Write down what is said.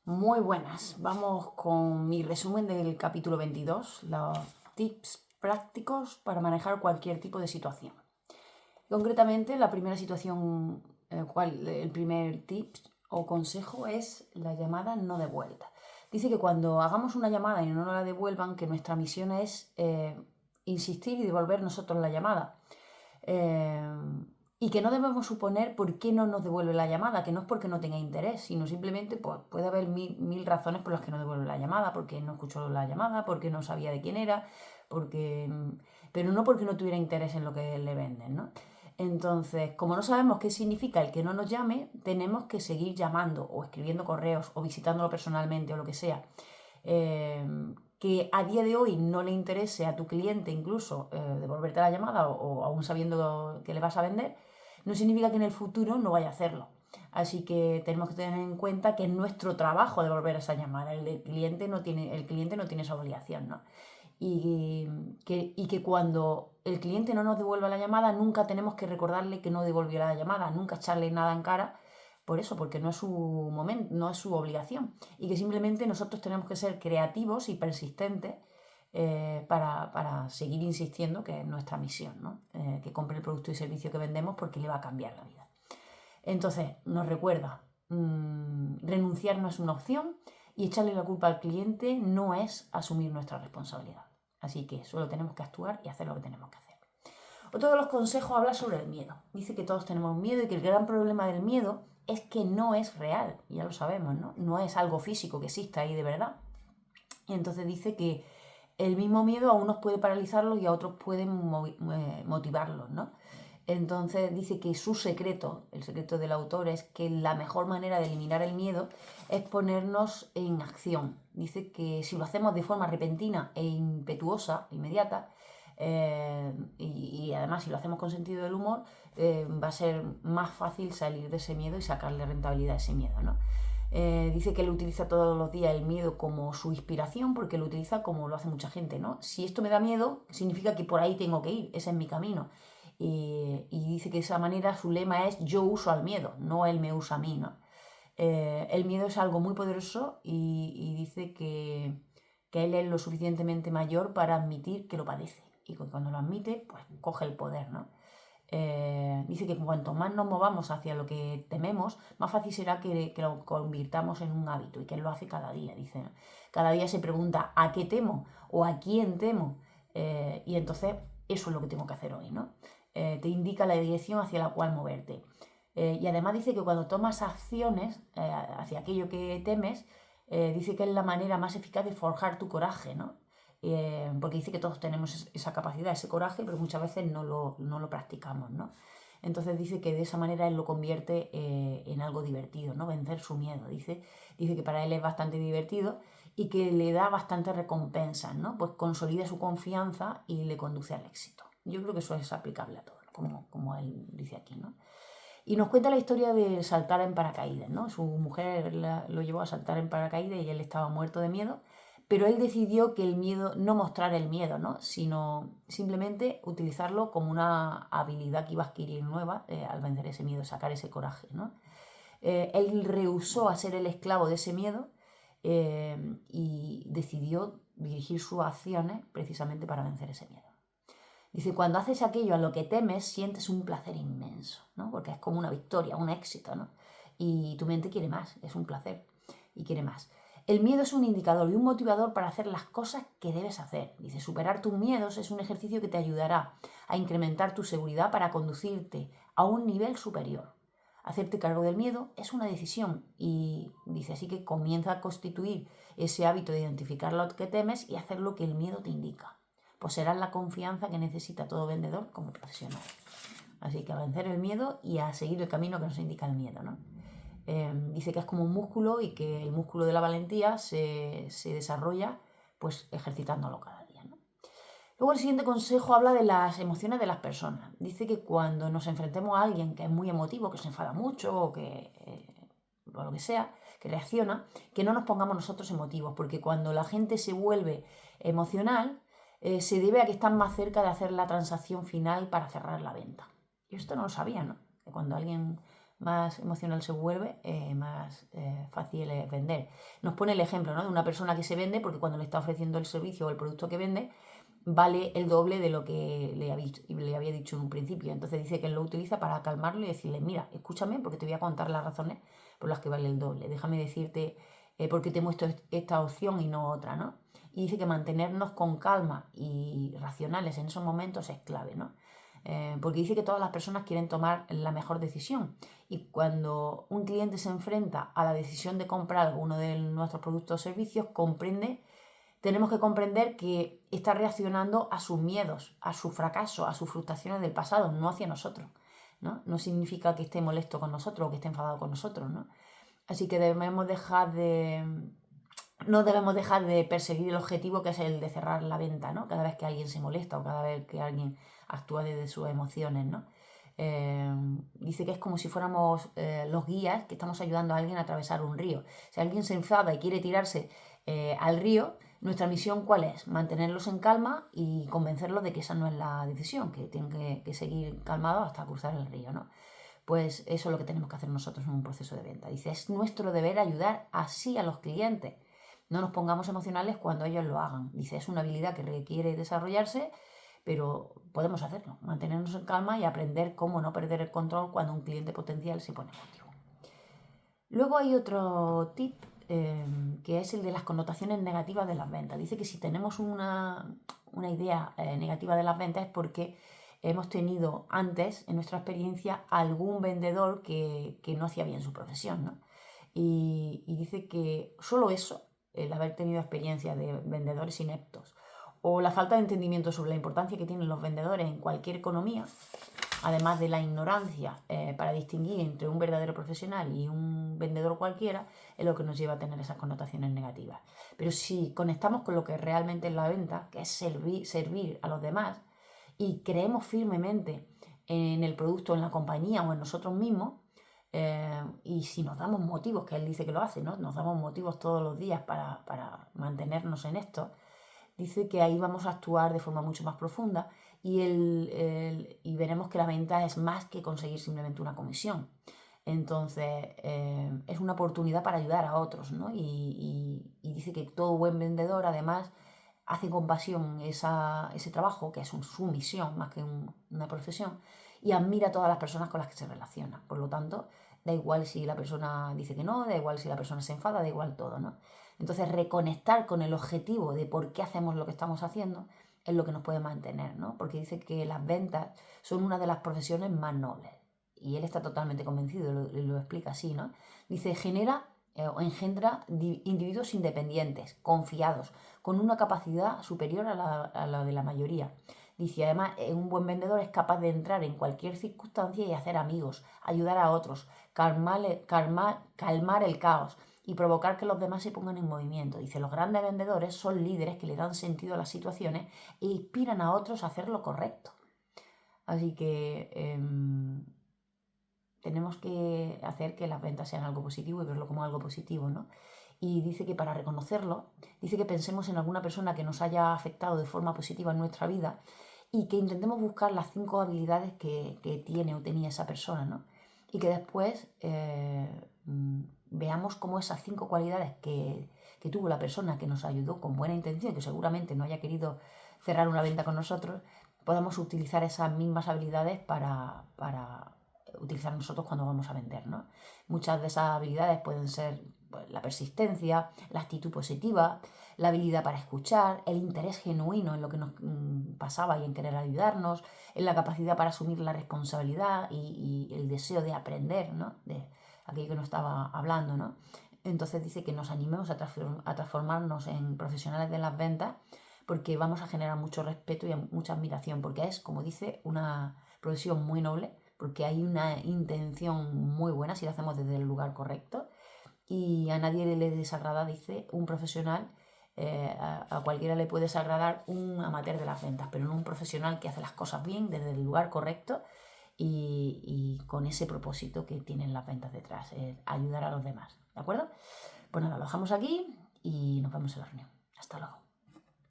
Muy buenas, vamos con mi resumen del capítulo 22, los tips prácticos para manejar cualquier tipo de situación. Concretamente, la primera situación, el primer tip o consejo es la llamada no devuelta. Dice que cuando hagamos una llamada y no nos la devuelvan, que nuestra misión es insistir y devolver nosotros la llamada. Y que no debemos suponer por qué no nos devuelve la llamada, que no es porque no tenga interés, sino simplemente pues, puede haber mil razones por las que no devuelve la llamada, porque no escuchó la llamada, porque no sabía de quién era, porque, pero no porque no tuviera interés en lo que le venden, ¿no? Entonces, como no sabemos qué significa el que no nos llame, tenemos que seguir llamando o escribiendo correos o visitándolo personalmente o lo que sea. Que a día de hoy no le interese a tu cliente incluso devolverte la llamada o aún sabiendo que le vas a vender, no significa que en el futuro no vaya a hacerlo. Así que tenemos que tener en cuenta que es nuestro trabajo devolver esa llamada. El cliente no tiene esa obligación, ¿no? Y que cuando el cliente no nos devuelva la llamada, nunca tenemos que recordarle que no devolvió la llamada, nunca echarle nada en cara, por eso, porque no es su momento, no es su obligación. Y que simplemente nosotros tenemos que ser creativos y persistentes para seguir insistiendo, que es nuestra misión, ¿no? Que compre el producto y servicio que vendemos porque le va a cambiar la vida. Entonces, nos recuerda, renunciar no es una opción y echarle la culpa al cliente no es asumir nuestra responsabilidad. Así que solo tenemos que actuar y hacer lo que tenemos que hacer. Otro de los consejos habla sobre el miedo. Dice que todos tenemos miedo y que el gran problema del miedo es que no es real, ya lo sabemos, ¿no? No es algo físico que exista ahí de verdad. Y entonces dice que el mismo miedo a unos puede paralizarlos y a otros puede motivarlos, ¿no? Entonces dice que su secreto, el secreto del autor, es que la mejor manera de eliminar el miedo es ponernos en acción. Dice que si lo hacemos de forma repentina e impetuosa, inmediata, y además si lo hacemos con sentido del humor, va a ser más fácil salir de ese miedo y sacarle rentabilidad a ese miedo, ¿no? Dice que él utiliza todos los días el miedo como su inspiración, porque lo utiliza como lo hace mucha gente, ¿no? Si esto me da miedo, significa que por ahí tengo que ir, ese es mi camino. Y dice que de esa manera su lema es yo uso al miedo, no él me usa a mí, ¿no? El miedo es algo muy poderoso y dice que él es lo suficientemente mayor para admitir que lo padece. Y cuando lo admite, pues coge el poder, ¿no? Dice que cuanto más nos movamos hacia lo que tememos, más fácil será que lo convirtamos en un hábito y que él lo hace cada día. Dice, cada día se pregunta ¿a qué temo? ¿O a quién temo? Y entonces eso es lo que tengo que hacer hoy, ¿no? Te indica la dirección hacia la cual moverte. Y además dice que cuando tomas acciones hacia aquello que temes, dice que es la manera más eficaz de forjar tu coraje, ¿no? Porque dice que todos tenemos esa capacidad, ese coraje, pero muchas veces no lo practicamos, ¿no? Entonces dice que de esa manera él lo convierte en algo divertido, ¿no? Vencer su miedo. Dice que para él es bastante divertido y que le da bastantes recompensas, ¿no? Pues consolida su confianza y le conduce al éxito. Yo creo que eso es aplicable a todo, como él dice aquí, ¿no? Y nos cuenta la historia de saltar en paracaídas, ¿no? Su mujer lo llevó a saltar en paracaídas y él estaba muerto de miedo, pero él decidió que el miedo, no mostrar el miedo, ¿no? Sino simplemente utilizarlo como una habilidad que iba a adquirir nueva al vencer ese miedo, sacar ese coraje, ¿no? Él rehusó a ser el esclavo de ese miedo y decidió dirigir sus acciones precisamente para vencer ese miedo. Dice, cuando haces aquello a lo que temes, sientes un placer inmenso, ¿no? Porque es como una victoria, un éxito, ¿no? Y tu mente quiere más, es un placer y quiere más. El miedo es un indicador y un motivador para hacer las cosas que debes hacer. Dice, superar tus miedos es un ejercicio que te ayudará a incrementar tu seguridad para conducirte a un nivel superior. Hacerte cargo del miedo es una decisión y dice así que comienza a constituir ese hábito de identificar lo que temes y hacer lo que el miedo te indica. Poseerás la confianza que necesita todo vendedor como profesional. Así que a vencer el miedo y a seguir el camino que nos indica el miedo, ¿no? Dice que es como un músculo y que el músculo de la valentía se desarrolla pues ejercitándolo cada día, ¿no? Luego el siguiente consejo habla de las emociones de las personas. Dice que cuando nos enfrentemos a alguien que es muy emotivo, que se enfada mucho o lo que sea, que reacciona, que no nos pongamos nosotros emotivos, porque cuando la gente se vuelve emocional, se debe a que están más cerca de hacer la transacción final para cerrar la venta. Yo esto no lo sabía, ¿no? Que cuando alguien más emocional se vuelve, más fácil es vender. Nos pone el ejemplo, ¿no?, de una persona que se vende porque cuando le está ofreciendo el servicio o el producto que vende, vale el doble de lo que le había dicho en un principio. Entonces dice que él lo utiliza para calmarlo y decirle, mira, escúchame porque te voy a contar las razones por las que vale el doble. Déjame decirte por qué te muestro esta opción y no otra, ¿no? Y dice que mantenernos con calma y racionales en esos momentos es clave, ¿no? Porque dice que todas las personas quieren tomar la mejor decisión y cuando un cliente se enfrenta a la decisión de comprar alguno de nuestros productos o servicios, tenemos que comprender que está reaccionando a sus miedos, a su fracaso, a sus frustraciones del pasado, no hacia nosotros, ¿no? No significa que esté molesto con nosotros o que esté enfadado con nosotros, ¿no? Así que no debemos dejar de perseguir el objetivo, que es el de cerrar la venta, ¿no? Cada vez que alguien se molesta o cada vez que alguien actúa desde sus emociones, ¿no? Dice que es como si fuéramos los guías que estamos ayudando a alguien a atravesar un río. Si alguien se enfada y quiere tirarse al río, nuestra misión ¿cuál es? Mantenerlos en calma y convencerlos de que esa no es la decisión, que tienen que seguir calmados hasta cruzar el río, ¿no? Pues eso es lo que tenemos que hacer nosotros en un proceso de venta. Dice, es nuestro deber ayudar así a los clientes. No nos pongamos emocionales cuando ellos lo hagan. Dice, es una habilidad que requiere desarrollarse, pero podemos hacerlo, mantenernos en calma y aprender cómo no perder el control cuando un cliente potencial se pone emotivo. Luego hay otro tip que es el de las connotaciones negativas de las ventas. Dice que si tenemos una idea negativa de las ventas es porque hemos tenido antes, en nuestra experiencia, algún vendedor que no hacía bien su profesión, ¿no? Y dice que solo eso, el haber tenido experiencia de vendedores ineptos o la falta de entendimiento sobre la importancia que tienen los vendedores en cualquier economía, además de la ignorancia para distinguir entre un verdadero profesional y un vendedor cualquiera, es lo que nos lleva a tener esas connotaciones negativas. Pero si conectamos con lo que realmente es la venta, que es servir a los demás, y creemos firmemente en el producto, en la compañía o en nosotros mismos, y si nos damos motivos, que él dice que lo hace, ¿no? Nos damos motivos todos los días para mantenernos en esto, dice que ahí vamos a actuar de forma mucho más profunda y veremos que la venta es más que conseguir simplemente una comisión. Entonces, es una oportunidad para ayudar a otros, ¿no? Y dice que todo buen vendedor, además, hace con pasión ese trabajo, que es su misión más que una profesión, y admira a todas las personas con las que se relaciona. Por lo tanto, da igual si la persona dice que no, da igual si la persona se enfada, da igual todo, ¿no? Entonces, reconectar con el objetivo de por qué hacemos lo que estamos haciendo es lo que nos puede mantener, ¿no? Porque dice que las ventas son una de las profesiones más nobles. Y él está totalmente convencido, lo explica así, ¿no? Dice, genera o engendra individuos independientes, confiados, con una capacidad superior a la de la mayoría. Dice, además, un buen vendedor es capaz de entrar en cualquier circunstancia y hacer amigos, ayudar a otros, calmar el caos y provocar que los demás se pongan en movimiento. Dice, los grandes vendedores son líderes que le dan sentido a las situaciones e inspiran a otros a hacer lo correcto. Así que tenemos que hacer que las ventas sean algo positivo y verlo como algo positivo, ¿no? Y dice que para reconocerlo, dice que pensemos en alguna persona que nos haya afectado de forma positiva en nuestra vida y que intentemos buscar las 5 habilidades que tiene o tenía esa persona, ¿no? Y que después veamos cómo esas 5 cualidades que tuvo la persona que nos ayudó con buena intención, que seguramente no haya querido cerrar una venta con nosotros, podamos utilizar esas mismas habilidades para utilizar nosotros cuando vamos a vender, ¿no? Muchas de esas habilidades pueden ser la persistencia, la actitud positiva, la habilidad para escuchar, el interés genuino en lo que nos pasaba y en querer ayudarnos, en la capacidad para asumir la responsabilidad y el deseo de aprender, ¿no? De aquello que nos estaba hablando, ¿no? Entonces dice que nos animemos a transformarnos en profesionales de las ventas porque vamos a generar mucho respeto y mucha admiración, porque es, como dice, una profesión muy noble, porque hay una intención muy buena si lo hacemos desde el lugar correcto y a nadie le desagrada, dice, un profesional, a cualquiera le puede desagradar un amateur de las ventas, pero no un profesional que hace las cosas bien desde el lugar correcto y con ese propósito que tienen las ventas detrás, ayudar a los demás, ¿de acuerdo? Pues nada, lo dejamos aquí y nos vemos en la reunión. Hasta luego.